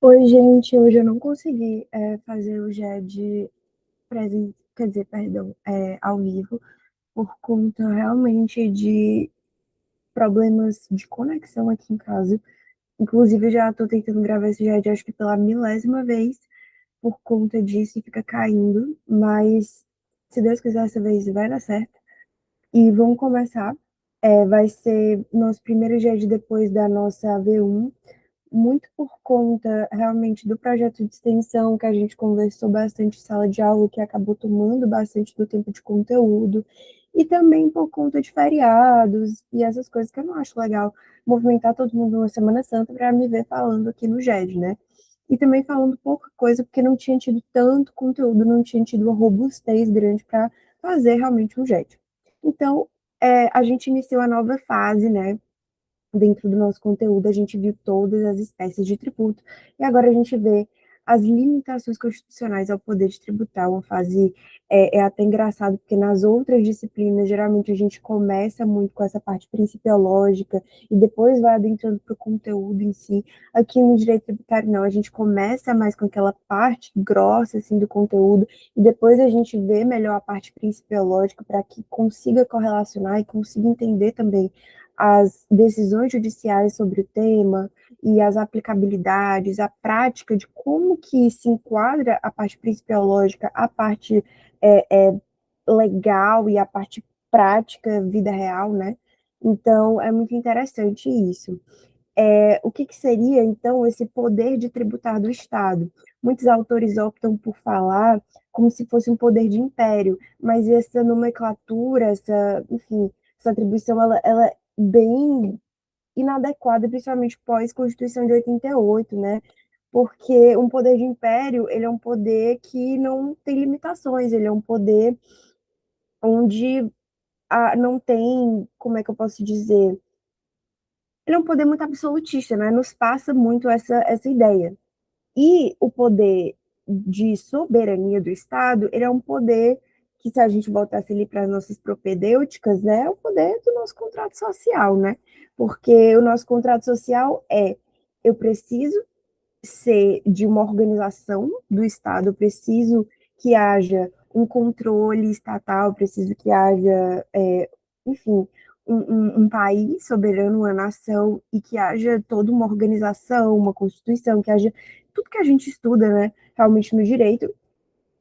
Oi, gente, hoje eu não consegui fazer o GED quer dizer, perdão, ao vivo, por conta realmente de problemas de conexão aqui em casa. Inclusive, eu já estou tentando gravar esse GED, acho que pela milésima vez, por conta disso, e fica caindo, mas se Deus quiser, dessa vez vai dar certo. E vamos começar. Vai ser nosso primeiro GED depois da nossa V1, muito por conta realmente do projeto de extensão que a gente conversou bastante em sala de aula, que acabou tomando bastante do tempo de conteúdo, e também por conta de feriados e essas coisas que eu não acho legal movimentar todo mundo na Semana Santa para me ver falando aqui no GED, né? E também falando pouca coisa, porque não tinha tido tanto conteúdo, não tinha tido uma robustez grande para fazer realmente um GED. Então, a gente iniciou a nova fase, né? Dentro do nosso conteúdo, a gente viu todas as espécies de tributo, e agora a gente vê as limitações constitucionais ao poder de tributar, uma fase é até engraçado, porque nas outras disciplinas, geralmente a gente começa muito com essa parte principiológica e depois vai adentrando para o conteúdo em si. Aqui no direito tributário, não, a gente começa mais com aquela parte grossa, assim, do conteúdo, e depois a gente vê melhor a parte principiológica para que consiga correlacionar e consiga entender também as decisões judiciais sobre o tema e as aplicabilidades, a prática de como que se enquadra a parte principiológica, a parte legal e a parte prática, vida real, né? Então, é muito interessante isso. O que seria, então, esse poder de tributar do Estado? Muitos autores optam por falar como se fosse um poder de império, mas essa nomenclatura, enfim, essa atribuição, ela é bem inadequada, principalmente pós-Constituição de 88, né? Porque um poder de império, ele é um poder que não tem limitações, ele é um poder onde não tem, como é que eu posso dizer? Ele é um poder muito absolutista, né? Nos passa muito essa ideia. E o poder de soberania do Estado, ele é um poder que, se a gente voltasse ali para as nossas propedêuticas, né, é o poder do nosso contrato social, né? Porque o nosso contrato social eu preciso ser de uma organização do Estado, eu preciso que haja um controle estatal, eu preciso que haja, enfim, um país soberano, uma nação, e que haja toda uma organização, uma constituição, que haja tudo que a gente estuda, né, realmente no direito,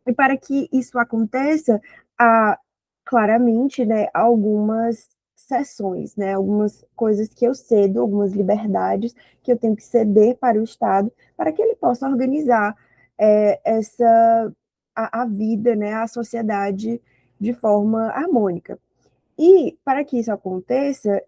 e para que isso aconteça, há claramente, né, algumas seções, né, algumas coisas que eu cedo, algumas liberdades que eu tenho que ceder para o Estado, para que ele possa organizar a vida, né, a sociedade de forma harmônica. E, para que isso aconteça,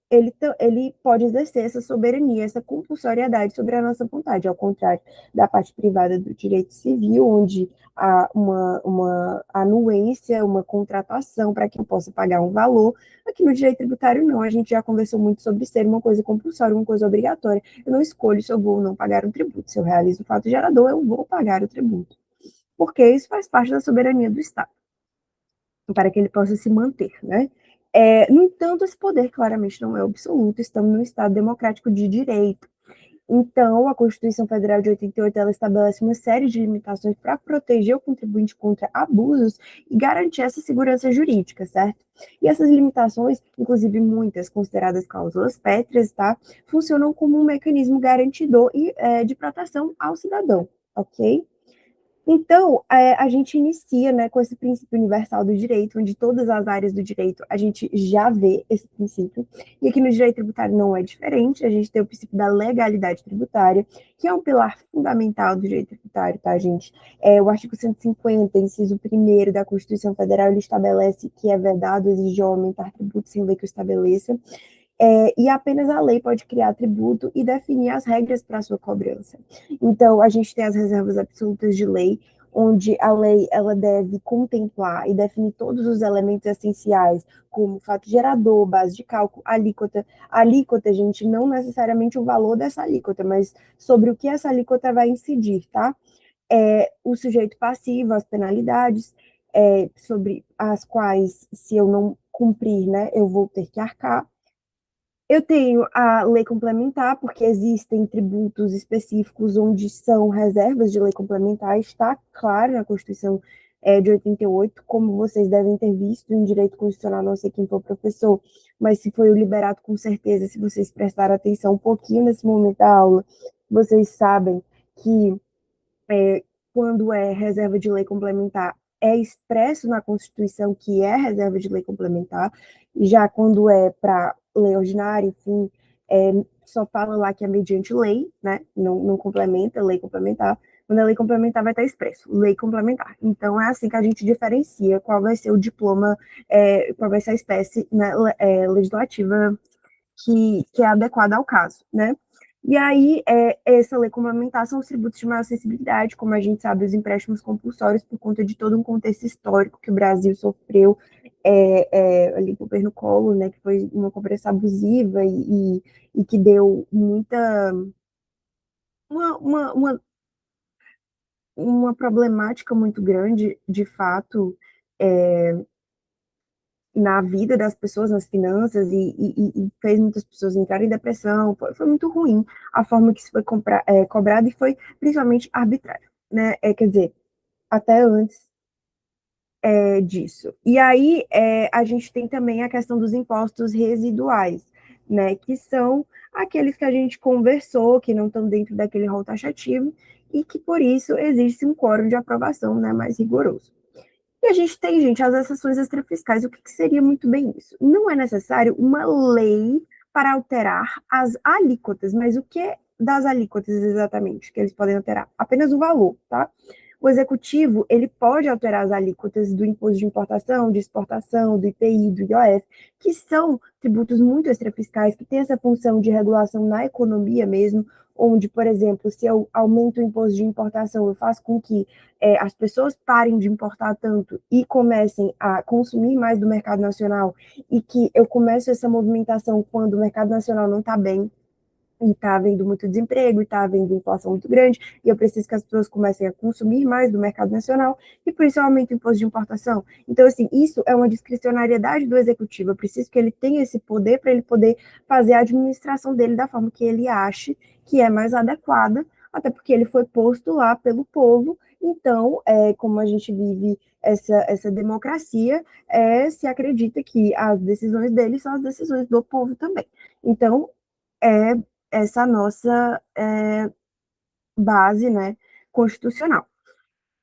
ele pode exercer essa soberania, essa compulsoriedade sobre a nossa vontade, ao contrário da parte privada do direito civil, onde há uma anuência, uma contratação para que eu possa pagar um valor. Aqui no direito tributário, não. A gente já conversou muito sobre ser uma coisa compulsória, uma coisa obrigatória. Eu não escolho se eu vou ou não pagar um tributo. Se eu realizo o fato gerador, eu vou pagar o tributo. Porque isso faz parte da soberania do Estado para que ele possa se manter, né? No entanto, esse poder claramente não é absoluto, estamos num Estado democrático de direito. Então, a Constituição Federal de 88 ela estabelece uma série de limitações para proteger o contribuinte contra abusos e garantir essa segurança jurídica, certo? E essas limitações, inclusive muitas consideradas cláusulas pétreas, tá? Funcionam como um mecanismo garantidor e de proteção ao cidadão, ok? Então, a gente inicia, né, com esse princípio universal do direito, onde todas as áreas do direito a gente já vê esse princípio, e aqui no direito tributário não é diferente, a gente tem o princípio da legalidade tributária, que é um pilar fundamental do direito tributário, tá, gente? O artigo 150, inciso 1º da Constituição Federal, ele estabelece que é vedado exigir ou aumentar tributos sem lei que o estabeleça, e apenas a lei pode criar tributo e definir as regras para a sua cobrança. Então, a gente tem as reservas absolutas de lei, onde a lei ela deve contemplar e definir todos os elementos essenciais, como fato gerador, base de cálculo, alíquota. A alíquota, gente, não necessariamente o valor dessa alíquota, mas sobre o que essa alíquota vai incidir, tá? O sujeito passivo, as penalidades, sobre as quais, se eu não cumprir, né, eu vou ter que arcar, Eu tenho a lei complementar, porque existem tributos específicos onde são reservas de lei complementar, está claro na Constituição de 88, como vocês devem ter visto em direito constitucional, não sei quem for professor, mas se foi o liberado com certeza, se vocês prestarem atenção um pouquinho nesse momento da aula, vocês sabem que quando é reserva de lei complementar, é expresso na Constituição que é reserva de lei complementar, e já quando é para lei ordinária, enfim, só fala lá que é mediante lei, né? Não complementa, lei complementar. Quando é lei complementar, vai estar expresso, lei complementar. Então, é assim que a gente diferencia qual vai ser o diploma, qual vai ser a espécie, né, legislativa que é adequada ao caso, né? E aí, essa lei complementar são os tributos de maior acessibilidade, como a gente sabe, os empréstimos compulsórios, por conta de todo um contexto histórico que o Brasil sofreu ali com o governo Collor, né, que foi uma cobrança abusiva e que deu muita uma, uma, uma, uma problemática muito grande, de fato, na vida das pessoas, nas finanças, e fez muitas pessoas entrarem em depressão. Foi muito ruim a forma que isso foi cobrado, e foi principalmente arbitrário, né? Quer dizer, até antes disso. E aí a gente tem também a questão dos impostos residuais, né? Que são aqueles que a gente conversou, que não estão dentro daquele rol taxativo, e que por isso existe um quórum de aprovação, né, mais rigoroso. E a gente tem, gente, as exceções extrafiscais. O que, que seria muito bem isso? Não é necessário uma lei para alterar as alíquotas, mas o que é das alíquotas exatamente que eles podem alterar? Apenas o valor, tá? O executivo, ele pode alterar as alíquotas do imposto de importação, de exportação, do IPI, do IOF, que são tributos muito extrafiscais, que têm essa função de regulação na economia mesmo, onde, por exemplo, se eu aumento o imposto de importação, eu faço com que as pessoas parem de importar tanto e comecem a consumir mais do mercado nacional, e que eu comece essa movimentação quando o mercado nacional não está bem, e está havendo muito desemprego, e está havendo inflação muito grande, e eu preciso que as pessoas comecem a consumir mais do mercado nacional, e por isso eu aumento o imposto de importação. Então, assim, isso é uma discricionariedade do executivo. Eu preciso que ele tenha esse poder para ele poder fazer a administração dele da forma que ele ache que é mais adequada, até porque ele foi posto lá pelo povo. Então, como a gente vive essa democracia, se acredita que as decisões dele são as decisões do povo também. Então, é essa nossa base, né, constitucional.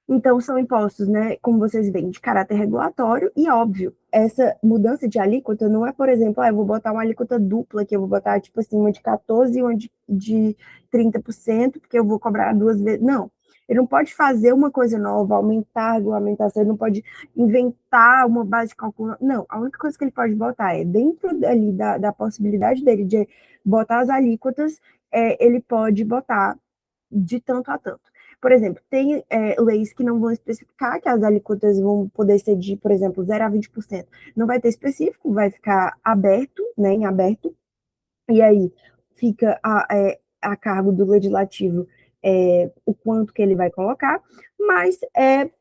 Então, são impostos, né, como vocês veem, de caráter regulatório, e óbvio, essa mudança de alíquota não é, por exemplo, eu vou botar uma alíquota dupla, que eu vou botar, tipo assim, uma de 14% e uma de 30%, porque eu vou cobrar duas vezes. Não. Ele não pode fazer uma coisa nova, aumentar a regulamentação, ele não pode inventar uma base de cálculo. Não, a única coisa que ele pode botar é, dentro ali da possibilidade dele de botar as alíquotas, ele pode botar de tanto a tanto. Por exemplo, tem leis que não vão especificar que as alíquotas vão poder ser de, por exemplo, 0 a 20%. Não vai ter específico, vai ficar aberto, né, em aberto, e aí fica a cargo do legislativo o quanto que ele vai colocar, mas,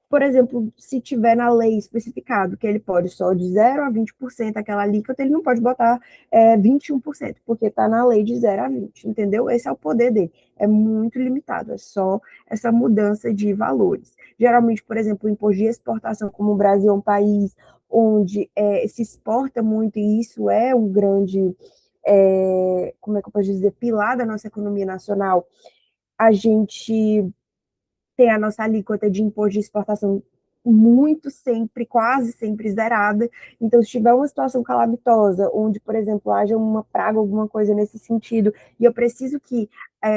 por exemplo, se tiver na lei especificado que ele pode só de 0 a 20% aquela alíquota, ele não pode botar 21%, porque está na lei de 0 a 20, entendeu? Esse é o poder dele, é muito limitado, é só essa mudança de valores. Geralmente, por exemplo, o imposto de exportação, como o Brasil é um país onde se exporta muito, e isso é um grande como é que eu posso dizer, pilar da nossa economia nacional, a gente tem a nossa alíquota de imposto de exportação muito sempre, quase sempre zerada. Então, se tiver uma situação calamitosa, onde, por exemplo, haja uma praga, alguma coisa nesse sentido, e eu preciso que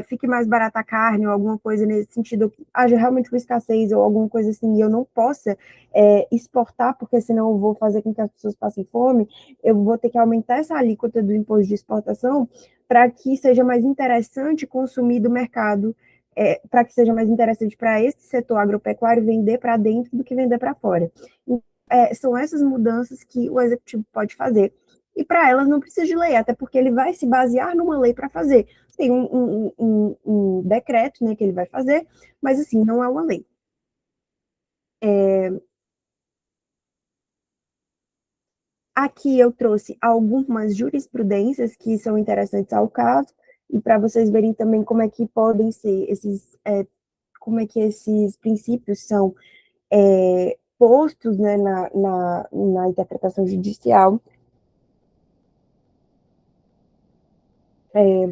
fique mais barata a carne, ou alguma coisa nesse sentido, haja realmente uma escassez, ou alguma coisa assim, e eu não possa exportar, porque senão eu vou fazer com que as pessoas passem fome, eu vou ter que aumentar essa alíquota do imposto de exportação para que seja mais interessante consumir do mercado, para que seja mais interessante para esse setor agropecuário vender para dentro do que vender para fora. São essas mudanças que o executivo pode fazer. E para elas não precisa de lei, até porque ele vai se basear numa lei para fazer. Tem um decreto, né, que ele vai fazer, mas assim, não é uma lei. aqui eu trouxe algumas jurisprudências que são interessantes ao caso, e para vocês verem também como é que podem ser como é que esses princípios são postos, né, na interpretação judicial.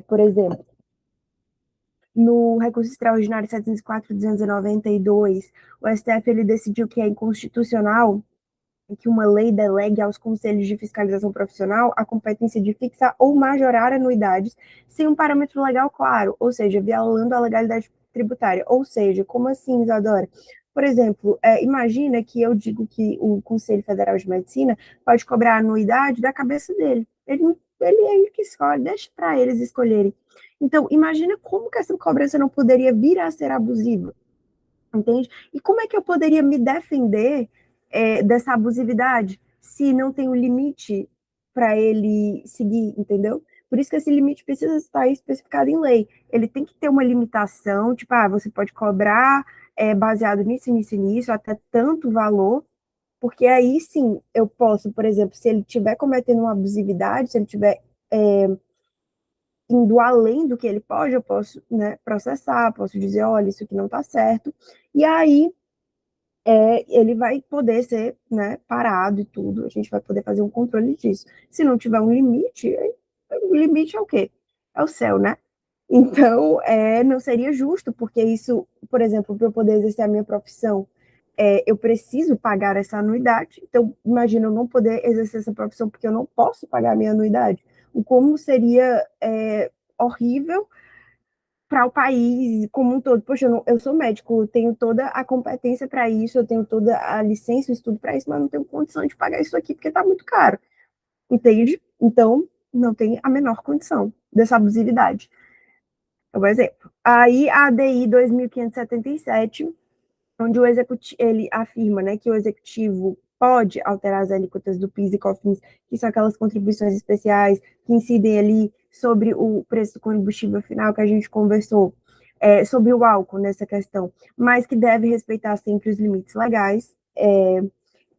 Por exemplo, no recurso extraordinário 704/292, o STF ele decidiu que é inconstitucional que uma lei delegue aos conselhos de fiscalização profissional a competência de fixar ou majorar anuidades sem um parâmetro legal claro, ou seja, violando a legalidade tributária. Ou seja, como assim, Isadora? Por exemplo, imagina que eu digo que o Conselho Federal de Medicina pode cobrar a anuidade da cabeça dele. Ele é ele que escolhe, deixa para eles escolherem. Então, imagina como que essa cobrança não poderia vir a ser abusiva, entende? E como é que eu poderia me defender dessa abusividade se não tem um limite para ele seguir, entendeu? Por isso que esse limite precisa estar especificado em lei. Ele tem que ter uma limitação, tipo, você pode cobrar baseado nisso, nisso, nisso, até tanto valor, porque aí sim eu posso, por exemplo, se ele estiver cometendo uma abusividade, se ele estiver indo além do que ele pode, eu posso, né, processar, posso dizer, olha, isso aqui não está certo. E aí ele vai poder ser, né, parado e tudo, a gente vai poder fazer um controle disso. Se não tiver um limite, o limite é o quê? É o céu, né? Então, não seria justo, porque isso, por exemplo, para eu poder exercer a minha profissão, eu preciso pagar essa anuidade. Então, imagina eu não poder exercer essa profissão porque eu não posso pagar a minha anuidade. O como seria horrível para o país como um todo. Poxa, eu sou médico, eu tenho toda a competência para isso, eu tenho toda a licença, o estudo para isso, mas não tenho condição de pagar isso aqui porque está muito caro, entende? Então, não tem a menor condição dessa abusividade. É um exemplo. Aí, a ADI 2577, onde o executivo, ele afirma, né, que o executivo pode alterar as alíquotas do PIS e COFINS, que são aquelas contribuições especiais que incidem ali sobre o preço do combustível final que a gente conversou, sobre o álcool nessa questão, mas que deve respeitar sempre os limites legais,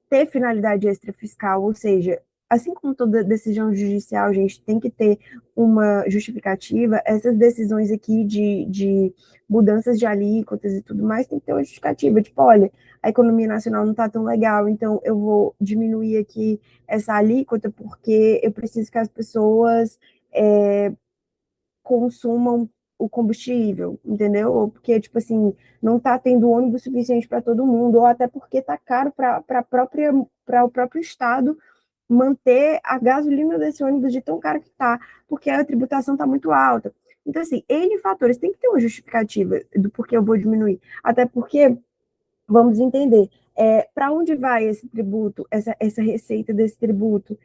ter finalidade extrafiscal, ou seja, assim como toda decisão judicial, a gente tem que ter uma justificativa, essas decisões aqui de mudanças de alíquotas e tudo mais, tem que ter uma justificativa, tipo, olha, a economia nacional não está tão legal, então eu vou diminuir aqui essa alíquota porque eu preciso que as pessoas consumam o combustível, entendeu? Ou porque, tipo assim, não está tendo ônibus suficiente para todo mundo, ou até porque está caro para o próprio Estado manter a gasolina desse ônibus de tão caro que está, porque a tributação está muito alta. Então, assim, N fatores, tem que ter uma justificativa do porquê eu vou diminuir. Até porque, vamos entender, para onde vai esse tributo, essa receita desse tributo?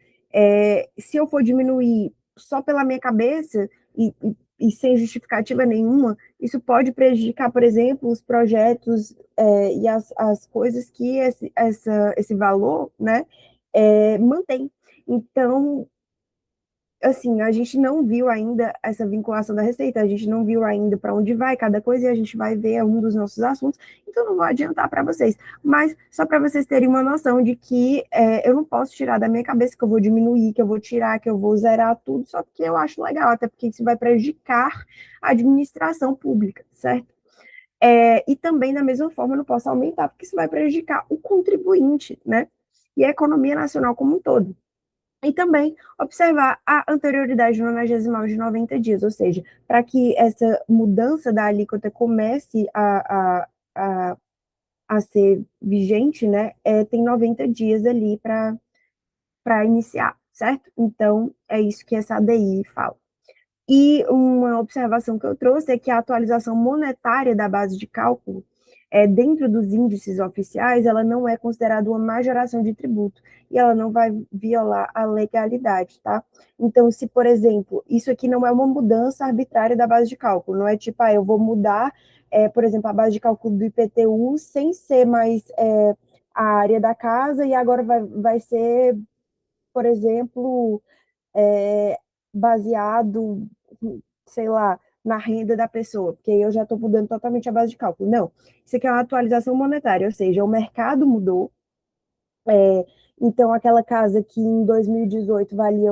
Se eu for diminuir só pela minha cabeça e sem justificativa nenhuma, isso pode prejudicar, por exemplo, os projetos e as coisas que esse valor, né, mantém. Então, assim, a gente não viu ainda essa vinculação da receita, a gente não viu ainda para onde vai cada coisa e a gente vai ver um dos nossos assuntos, então não vou adiantar para vocês. Mas só para vocês terem uma noção de que eu não posso tirar da minha cabeça que eu vou diminuir, que eu vou tirar, que eu vou zerar tudo, só porque eu acho legal, até porque isso vai prejudicar a administração pública, certo? E também, da mesma forma, eu não posso aumentar, porque isso vai prejudicar o contribuinte, né? E a economia nacional como um todo. E também observar a anterioridade nonagesimal de 90 dias, ou seja, para que essa mudança da alíquota comece a ser vigente, né, tem 90 dias ali para iniciar, certo? Então, é isso que essa ADI fala. E uma observação que eu trouxe é que a atualização monetária da base de cálculo, dentro dos índices oficiais, ela não é considerada uma majoração de tributo e ela não vai violar a legalidade, tá? Então, se, por exemplo, isso aqui não é uma mudança arbitrária da base de cálculo, não é tipo, eu vou mudar, por exemplo, a base de cálculo do IPTU sem ser mais a área da casa e agora vai ser, por exemplo, é, baseado, sei lá, na renda da pessoa, porque aí eu já estou mudando totalmente a base de cálculo. Não, isso aqui é uma atualização monetária, ou seja, o mercado mudou, Então, aquela casa que em 2018 valia,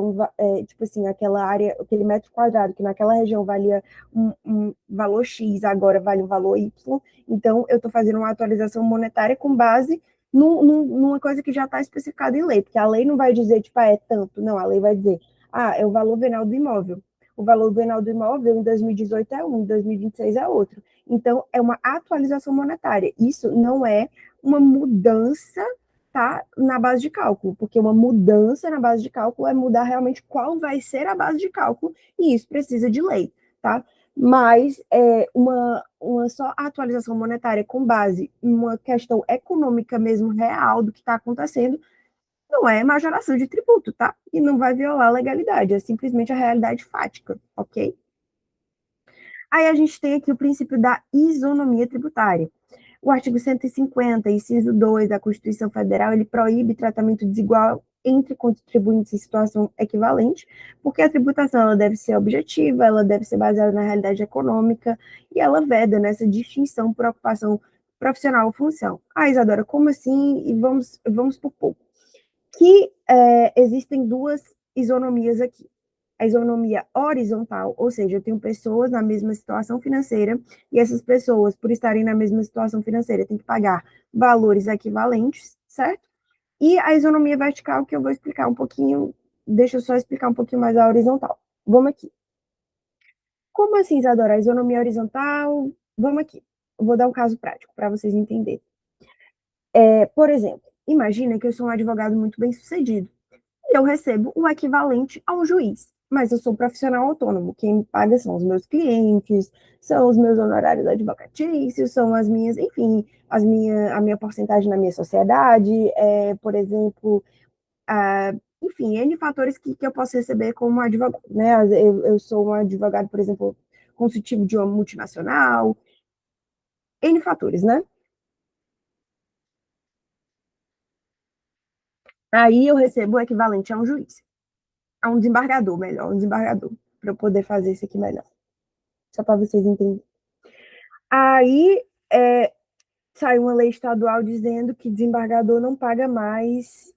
tipo assim, aquela área, aquele metro quadrado, que naquela região valia um valor X, agora vale um valor Y. Então, eu estou fazendo uma atualização monetária com base numa coisa que já está especificada em lei, porque a lei não vai dizer, tipo, é tanto, não, a lei vai dizer, é o valor venal do imóvel. O valor venal do imóvel em 2018 é um, em 2026 é outro. Então, é uma atualização monetária. Isso não é uma mudança, tá, na base de cálculo, porque uma mudança na base de cálculo é mudar realmente qual vai ser a base de cálculo, e isso precisa de lei, tá? Mas uma só atualização monetária com base em uma questão econômica mesmo real do que está acontecendo não é majoração de tributo, tá? E não vai violar a legalidade, é simplesmente a realidade fática, ok? Aí a gente tem aqui o princípio da isonomia tributária. O artigo 150, inciso 2 da Constituição Federal, ele proíbe tratamento desigual entre contribuintes em situação equivalente, porque a tributação ela deve ser objetiva, ela deve ser baseada na realidade econômica, e ela veda nessa distinção por ocupação profissional ou função. Isadora, como assim? E vamos por pouco. Que existem duas isonomias aqui. A isonomia horizontal, ou seja, eu tenho pessoas na mesma situação financeira e essas pessoas, por estarem na mesma situação financeira, têm que pagar valores equivalentes, certo? E a isonomia vertical, que eu vou explicar um pouquinho, deixa eu só explicar um pouquinho mais a horizontal. Vamos aqui. Como assim, Isadora? A isonomia horizontal? Vamos aqui. Eu vou dar um caso prático para vocês entenderem. Por exemplo, imagina que eu sou um advogado muito bem sucedido e eu recebo o equivalente a um juiz. Mas eu sou profissional autônomo. Quem me paga são os meus clientes, são os meus honorários advocatícios, são as minhas, enfim, a minha porcentagem na minha sociedade, por exemplo, enfim, N fatores que eu posso receber como advogado. Né? Eu sou um advogado, por exemplo, consultivo de uma multinacional, N fatores, né? Aí eu recebo o equivalente a um juiz, a um desembargador, melhor, um desembargador, para eu poder fazer isso aqui melhor. Só para vocês entenderem. Aí saiu uma lei estadual dizendo que desembargador não paga mais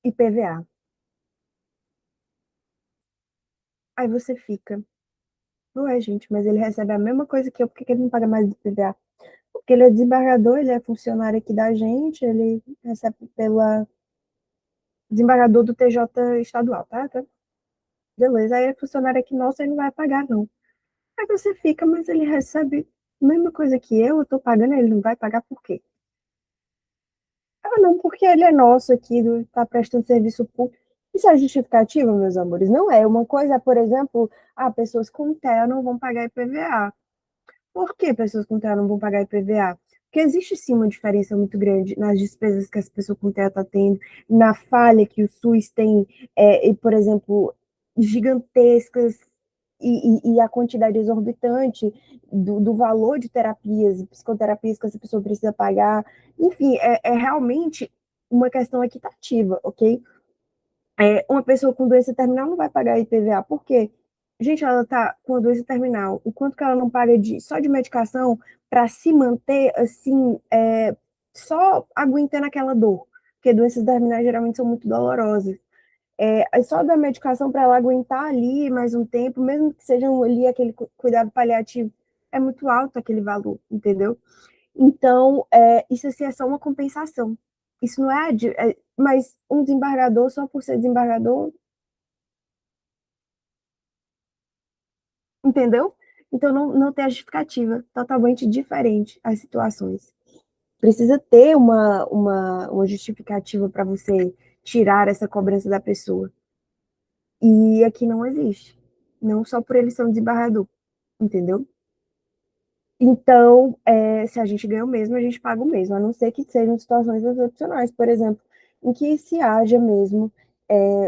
IPVA. Aí você fica, ué, gente, mas ele recebe a mesma coisa que eu, por que ele não paga mais IPVA? Porque ele é desembargador, ele é funcionário aqui da gente, ele recebe pela desembargador do TJ estadual, tá? Beleza, aí é funcionário aqui nosso, ele não vai pagar, não. Aí você fica, mas ele recebe a mesma coisa que eu tô pagando, ele não vai pagar por quê? Não, porque ele é nosso aqui, está prestando serviço público. Isso é justificativa, meus amores? Não é. Uma coisa é, por exemplo, pessoas com TEA não vão pagar IPVA. Por que pessoas com TEA não vão pagar IPVA? Porque existe sim uma diferença muito grande nas despesas que essa pessoa com TEA está tendo, na falha que o SUS tem, e, por exemplo, gigantescas e a quantidade exorbitante do valor de terapias, psicoterapias que essa pessoa precisa pagar. Enfim, é realmente uma questão equitativa, ok? Uma pessoa com doença terminal não vai pagar IPVA, por quê? Gente, ela tá com a doença terminal, o quanto que ela não paga só de medicação para se manter, assim, só aguentando aquela dor, porque doenças terminais geralmente são muito dolorosas. Só da medicação para ela aguentar ali mais um tempo, mesmo que seja ali aquele cuidado paliativo, é muito alto aquele valor, entendeu? Então, isso assim, é só uma compensação. Isso não mas um desembargador, só por ser desembargador, entendeu? Então, não tem a justificativa, totalmente diferente as situações. Precisa ter uma justificativa para você tirar essa cobrança da pessoa. E aqui não existe. Não só por ele ser um desembargador, entendeu? Então, se a gente ganha o mesmo, a gente paga o mesmo, a não ser que sejam situações excepcionais, por exemplo, em que se haja mesmo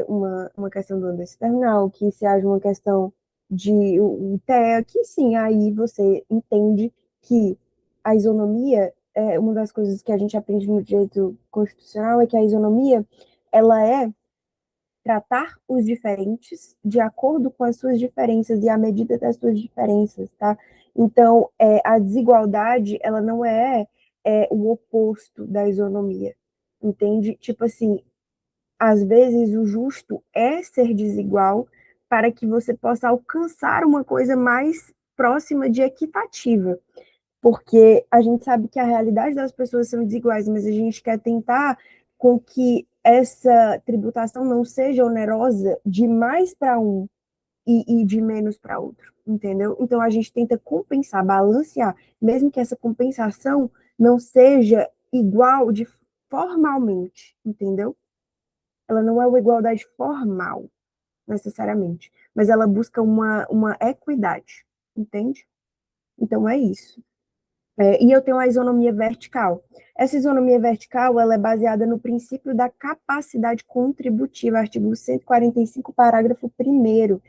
uma questão do doença terminal, que se haja uma questão de TEA, que sim, aí você entende que a isonomia, uma das coisas que a gente aprende no direito constitucional é que a isonomia, ela é tratar os diferentes de acordo com as suas diferenças e à medida das suas diferenças, tá? Então, a desigualdade, ela não é o oposto da isonomia. entende? Tipo assim, às vezes o justo é ser desigual para que você possa alcançar uma coisa mais próxima de equitativa, porque a gente sabe que a realidade das pessoas são desiguais, mas a gente quer tentar com que essa tributação não seja onerosa demais para um e de menos para outro, entendeu? Então a gente tenta compensar, balancear, mesmo que essa compensação não seja igual de formalmente, entendeu? Ela não é uma igualdade formal, necessariamente, mas ela busca uma equidade, entende? Então é isso. E eu tenho a isonomia vertical. Essa isonomia vertical ela é baseada no princípio da capacidade contributiva, artigo 145, parágrafo 1º,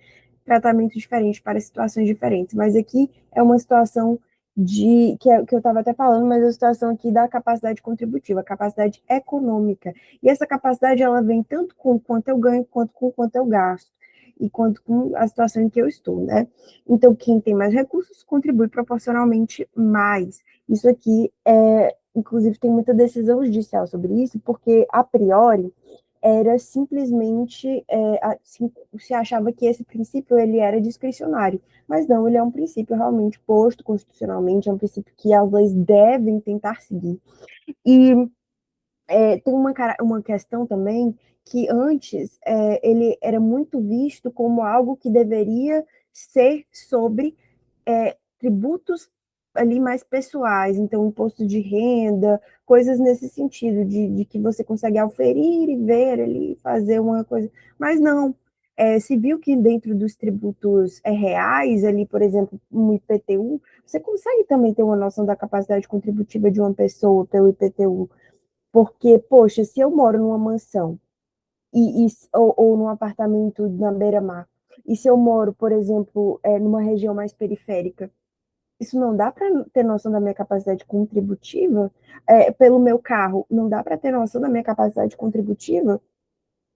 tratamento diferente para situações diferentes. Mas aqui é uma situação que eu estava até falando, mas é a situação aqui da capacidade contributiva, capacidade econômica. E essa capacidade ela vem tanto com quanto eu ganho, quanto com quanto eu gasto, e quanto com a situação em que eu estou, né? Então, quem tem mais recursos contribui proporcionalmente mais. Isso aqui inclusive, tem muita decisão judicial sobre isso, porque, a priori, era simplesmente, se achava que esse princípio ele era discricionário, mas não, ele é um princípio realmente posto constitucionalmente, é um princípio que as leis devem tentar seguir. E tem uma questão também que antes ele era muito visto como algo que deveria ser sobre tributos ali mais pessoais, então imposto de renda, coisas nesse sentido, de que você consegue auferir e ver ali, fazer uma coisa, mas não, se viu que dentro dos tributos reais, ali, por exemplo, um IPTU, você consegue também ter uma noção da capacidade contributiva de uma pessoa pelo IPTU, porque, poxa, se eu moro numa mansão, ou num apartamento na beira-mar, e se eu moro, por exemplo, numa região mais periférica, isso não dá para ter noção da minha capacidade contributiva? Pelo meu carro, não dá para ter noção da minha capacidade contributiva?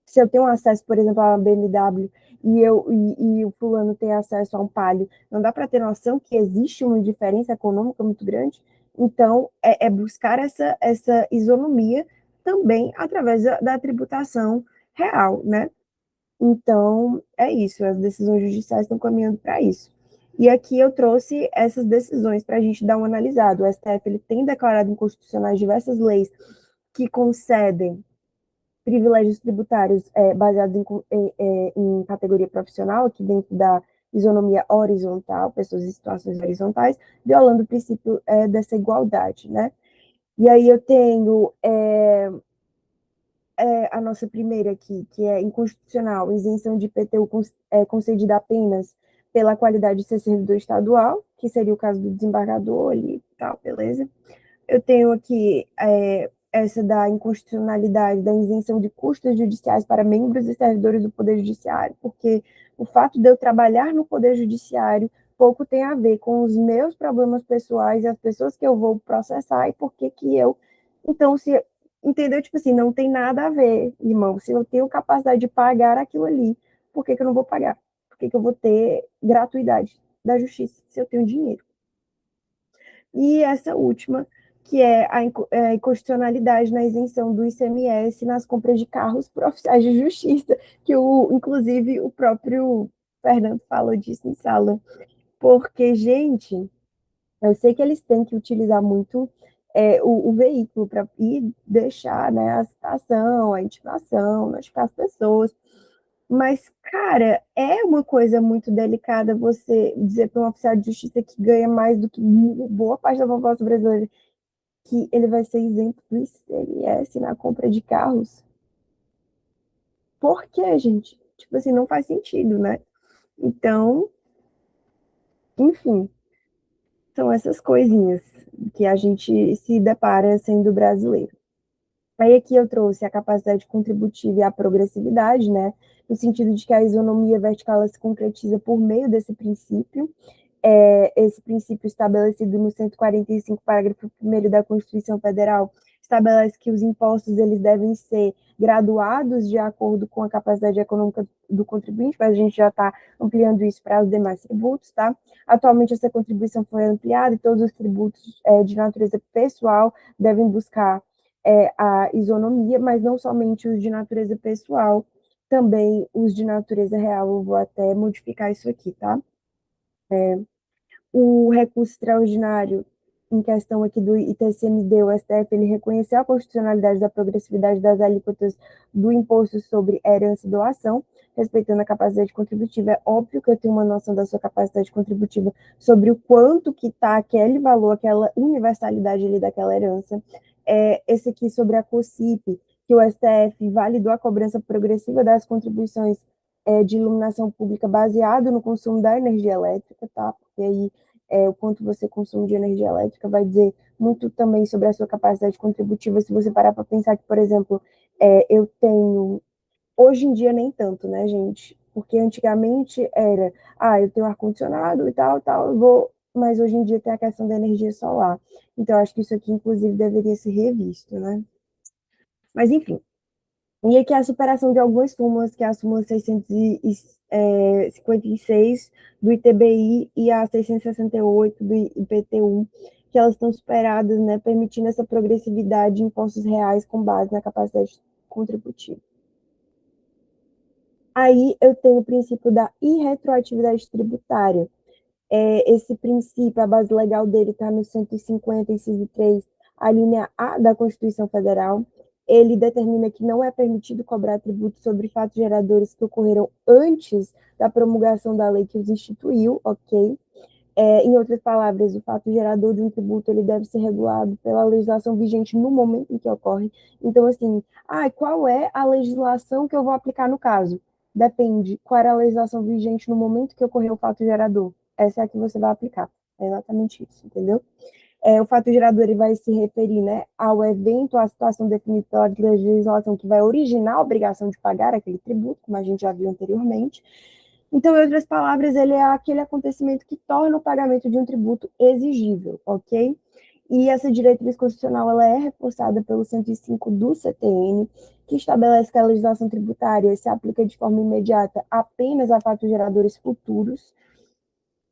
Se eu tenho acesso, por exemplo, a uma BMW e o fulano tem acesso a um Palio, não dá para ter noção que existe uma diferença econômica muito grande? Então, buscar essa isonomia também através da tributação real, né? Então, é isso, as decisões judiciais estão caminhando para isso. E aqui eu trouxe essas decisões para a gente dar uma analisada. O STF ele tem declarado inconstitucionais diversas leis que concedem privilégios tributários baseados em categoria profissional, aqui dentro da isonomia horizontal, pessoas em situações horizontais, violando o princípio dessa igualdade, né? E aí eu tenho a nossa primeira aqui, que é inconstitucional, isenção de IPTU concedida apenas pela qualidade de ser servidor estadual, que seria o caso do desembargador ali e tal, beleza? Eu tenho aqui essa da inconstitucionalidade da isenção de custos judiciais para membros e servidores do Poder Judiciário, porque o fato de eu trabalhar no Poder Judiciário pouco tem a ver com os meus problemas pessoais e as pessoas que eu vou processar e por que eu... Então, se... Entendeu? Tipo assim, não tem nada a ver, irmão. Se eu tenho capacidade de pagar aquilo ali, por que eu não vou pagar? Por que eu vou ter gratuidade da justiça se eu tenho dinheiro? E essa última, que é a inconstitucionalidade na isenção do ICMS nas compras de carros por oficiais de justiça, que inclusive o próprio Fernando falou disso em sala. Porque, gente, eu sei que eles têm que utilizar muito o veículo para ir deixar, né, a citação, a intimação, notificar as pessoas. Mas, cara, é uma coisa muito delicada você dizer para um oficial de justiça que ganha mais do que boa parte da população brasileira que ele vai ser isento do ICMS na compra de carros. Por quê, gente? Tipo assim, não faz sentido, né? Então, enfim, são essas coisinhas que a gente se depara sendo brasileiro. Aí aqui eu trouxe a capacidade contributiva e a progressividade, né? No sentido de que a isonomia vertical se concretiza por meio desse princípio, esse princípio estabelecido no 145, parágrafo 1º da Constituição Federal, estabelece que os impostos eles devem ser graduados de acordo com a capacidade econômica do contribuinte, mas a gente já está ampliando isso para os demais tributos, tá? Atualmente essa contribuição foi ampliada e todos os tributos de natureza pessoal devem buscar a isonomia, mas não somente os de natureza pessoal, também os de natureza real. Eu vou até modificar isso aqui, tá? O recurso extraordinário em questão aqui do ITCMD, o STF, ele reconheceu a constitucionalidade da progressividade das alíquotas do imposto sobre herança e doação, respeitando a capacidade contributiva. É óbvio que eu tenho uma noção da sua capacidade contributiva sobre o quanto que está aquele valor, aquela universalidade ali daquela herança. Esse aqui sobre a COSIP, que o STF validou a cobrança progressiva das contribuições de iluminação pública baseado no consumo da energia elétrica, tá? Porque aí o quanto você consome de energia elétrica vai dizer muito também sobre a sua capacidade contributiva. Se você parar para pensar que, por exemplo, eu tenho. Hoje em dia, nem tanto, né, gente? Porque antigamente era, eu tenho ar-condicionado e tal, tal, eu vou. Mas hoje em dia tem a questão da energia solar. Então, eu acho que isso aqui, inclusive, deveria ser revisto, né? Mas, enfim, e aqui a superação de algumas súmulas, que é a súmula 656 do ITBI e a 668 do IPTU, que elas estão superadas, né, permitindo essa progressividade de impostos reais com base na capacidade contributiva. Aí eu tenho o princípio da irretroatividade tributária. Esse princípio, a base legal dele está no 150, inciso 3, a linha A da Constituição Federal. Ele determina que não é permitido cobrar tributo sobre fatos geradores que ocorreram antes da promulgação da lei que os instituiu, ok? Em outras palavras, o fato gerador de um tributo ele deve ser regulado pela legislação vigente no momento em que ocorre. Então, assim, qual é a legislação que eu vou aplicar no caso? Depende. Qual era a legislação vigente no momento que ocorreu o fato gerador? Essa é a que você vai aplicar. É exatamente isso, entendeu? O fato gerador ele vai se referir, né, ao evento, à situação definida pela legislação que vai originar a obrigação de pagar aquele tributo, como a gente já viu anteriormente. Então, em outras palavras, ele é aquele acontecimento que torna o pagamento de um tributo exigível, ok? E essa diretriz constitucional ela é reforçada pelo 105 do CTN, que estabelece que a legislação tributária se aplica de forma imediata apenas a fatos geradores futuros,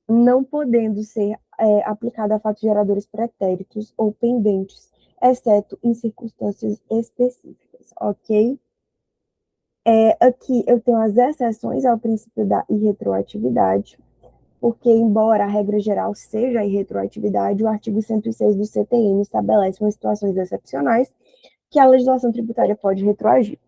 não podendo ser aplicada a fatos geradores pretéritos ou pendentes, exceto em circunstâncias específicas, ok? Aqui eu tenho as exceções ao princípio da irretroatividade, porque, embora a regra geral seja a irretroatividade, o artigo 106 do CTN estabelece umas situações excepcionais que a legislação tributária pode retroagir.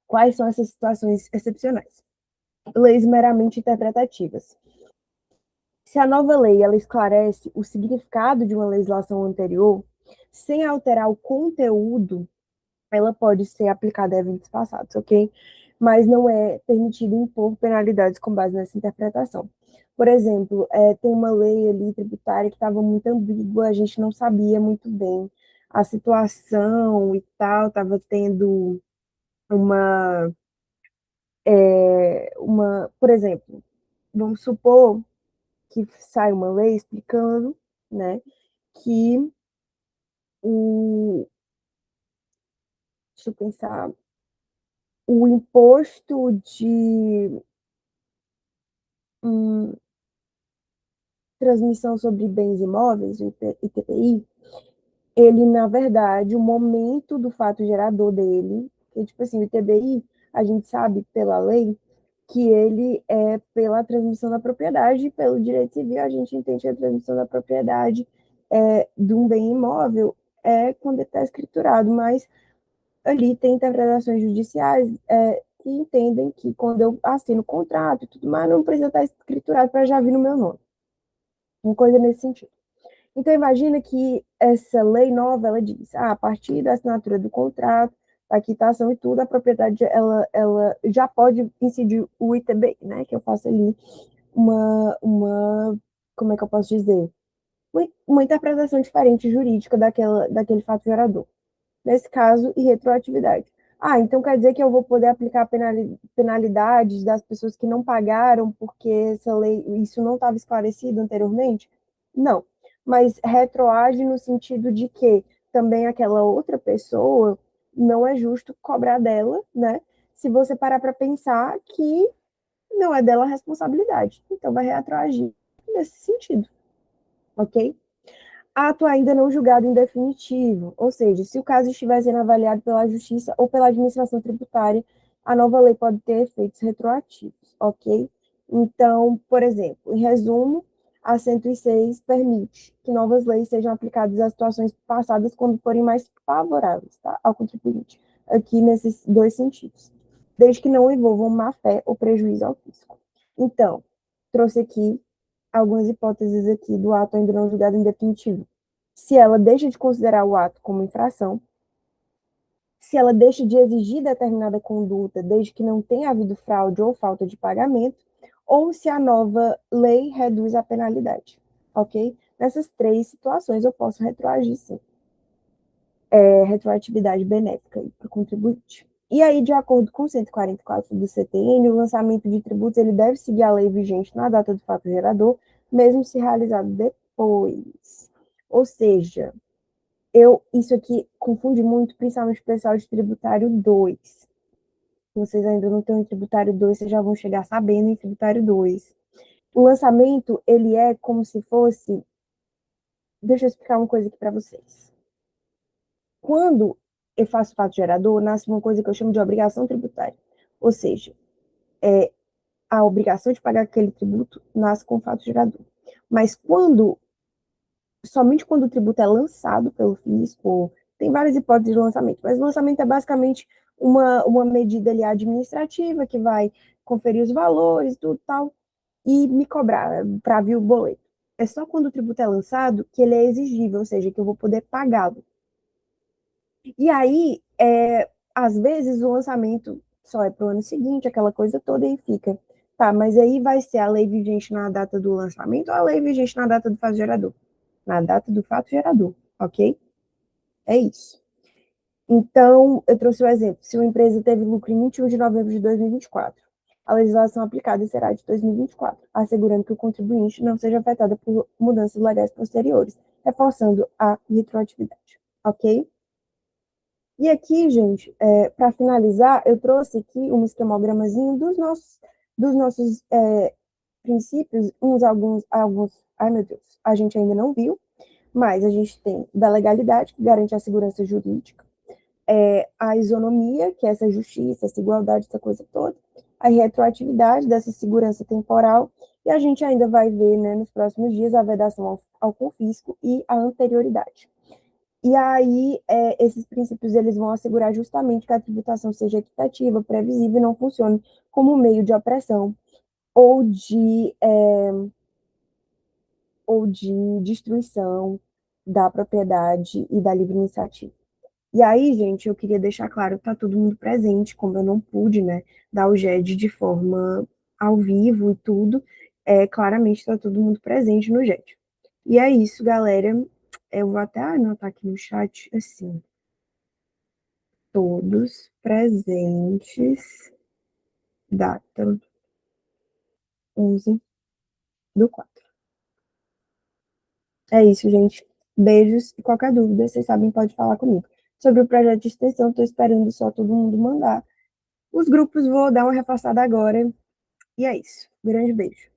Quais são essas situações excepcionais? Leis meramente interpretativas. Se a nova lei ela esclarece o significado de uma legislação anterior, sem alterar o conteúdo, ela pode ser aplicada a eventos passados, ok? Mas não é permitido impor penalidades com base nessa interpretação. Por exemplo, tem uma lei ali tributária que estava muito ambígua, a gente não sabia muito bem a situação e tal, estava tendo uma, por exemplo, vamos supor que sai uma lei explicando, né, que o, deixa eu pensar, o imposto de transmissão sobre bens imóveis, o ITPI, ele, na verdade, o momento do fato gerador dele, que, tipo assim, o ITBI, a gente sabe pela lei que ele é pela transmissão da propriedade, e pelo direito civil a gente entende que a transmissão da propriedade de um bem imóvel quando está escriturado, mas ali tem interpretações judiciais que entendem que quando eu assino o contrato e tudo mais, não precisa estar escriturado para já vir no meu nome. Uma coisa nesse sentido. Então, imagina que essa lei nova, ela diz, a partir da assinatura do contrato, da quitação e tudo, a propriedade, ela já pode incidir o ITBI, né, que eu faço ali como é que eu posso dizer? Uma interpretação diferente jurídica daquele fato gerador. Nesse caso, e retroatividade. Então quer dizer que eu vou poder aplicar penalidades das pessoas que não pagaram porque essa lei, isso não estava esclarecido anteriormente? Não. Mas retroage no sentido de que também aquela outra pessoa não é justo cobrar dela, né? Se você parar para pensar que não é dela a responsabilidade. Então vai retroagir nesse sentido. ok? Ato ainda não julgado em definitivo, ou seja, se o caso estiver sendo avaliado pela Justiça ou pela administração tributária, a nova lei pode ter efeitos retroativos, ok? Então, por exemplo, em resumo, a 106 permite que novas leis sejam aplicadas às situações passadas quando forem mais favoráveis, tá, ao contribuinte, aqui nesses dois sentidos, desde que não envolvam má-fé ou prejuízo ao fisco. Então, trouxe aqui algumas hipóteses aqui do ato ainda não julgado em definitivo. Se ela deixa de considerar o ato como infração, se ela deixa de exigir determinada conduta desde que não tenha havido fraude ou falta de pagamento, ou se a nova lei reduz a penalidade, ok? Nessas três situações eu posso retroagir, sim. Retroatividade benéfica para o contribuinte. E aí, de acordo com o 144 do CTN, o lançamento de tributos ele deve seguir a lei vigente na data do fato gerador, mesmo se realizado depois. Ou seja, isso aqui confunde muito, principalmente o pessoal de tributário 2. Se vocês ainda não estão em tributário 2, vocês já vão chegar sabendo em tributário 2. O lançamento, ele é como se fosse... Deixa eu explicar uma coisa aqui para vocês. Quando eu faço fato gerador, nasce uma coisa que eu chamo de obrigação tributária. Ou seja, a obrigação de pagar aquele tributo nasce com o fato gerador. Mas somente quando o tributo é lançado pelo fisco, tem várias hipóteses de lançamento, mas o lançamento é basicamente uma medida ali administrativa que vai conferir os valores, tudo tal, e me cobrar para vir o boleto. É só quando o tributo é lançado que ele é exigível, ou seja, que eu vou poder pagá-lo. E aí, às vezes, o lançamento só é para o ano seguinte, aquela coisa toda, e fica. Tá, mas aí vai ser a lei vigente na data do lançamento ou a lei vigente na data do fato gerador? Na data do fato gerador, ok? É isso. Então, eu trouxe o exemplo. Se uma empresa teve lucro em 21 de novembro de 2024, a legislação aplicada será de 2024, assegurando que o contribuinte não seja afetado por mudanças legais posteriores, reforçando a retroatividade, ok? E aqui, gente, para finalizar, eu trouxe aqui um esquemogramazinho dos nossos princípios, alguns, ai meu Deus, a gente ainda não viu, mas a gente tem da legalidade, que garante a segurança jurídica, a isonomia, que é essa justiça, essa igualdade, essa coisa toda, a retroatividade dessa segurança temporal, e a gente ainda vai ver, né, nos próximos dias, a vedação ao confisco e a anterioridade. E aí, esses princípios eles vão assegurar justamente que a tributação seja equitativa, previsível e não funcione como meio de opressão ou de destruição da propriedade e da livre iniciativa. E aí, gente, eu queria deixar claro que tá todo mundo presente, como eu não pude, né, dar o GED de forma ao vivo e tudo, claramente está todo mundo presente no GED. E é isso, galera. Eu vou até anotar aqui no chat, assim, todos presentes, data 11/4. É isso, gente. Beijos e qualquer dúvida, vocês sabem, pode falar comigo. Sobre o projeto de extensão, estou esperando só todo mundo mandar. Os grupos vou dar uma reforçada agora. E é isso. Grande beijo.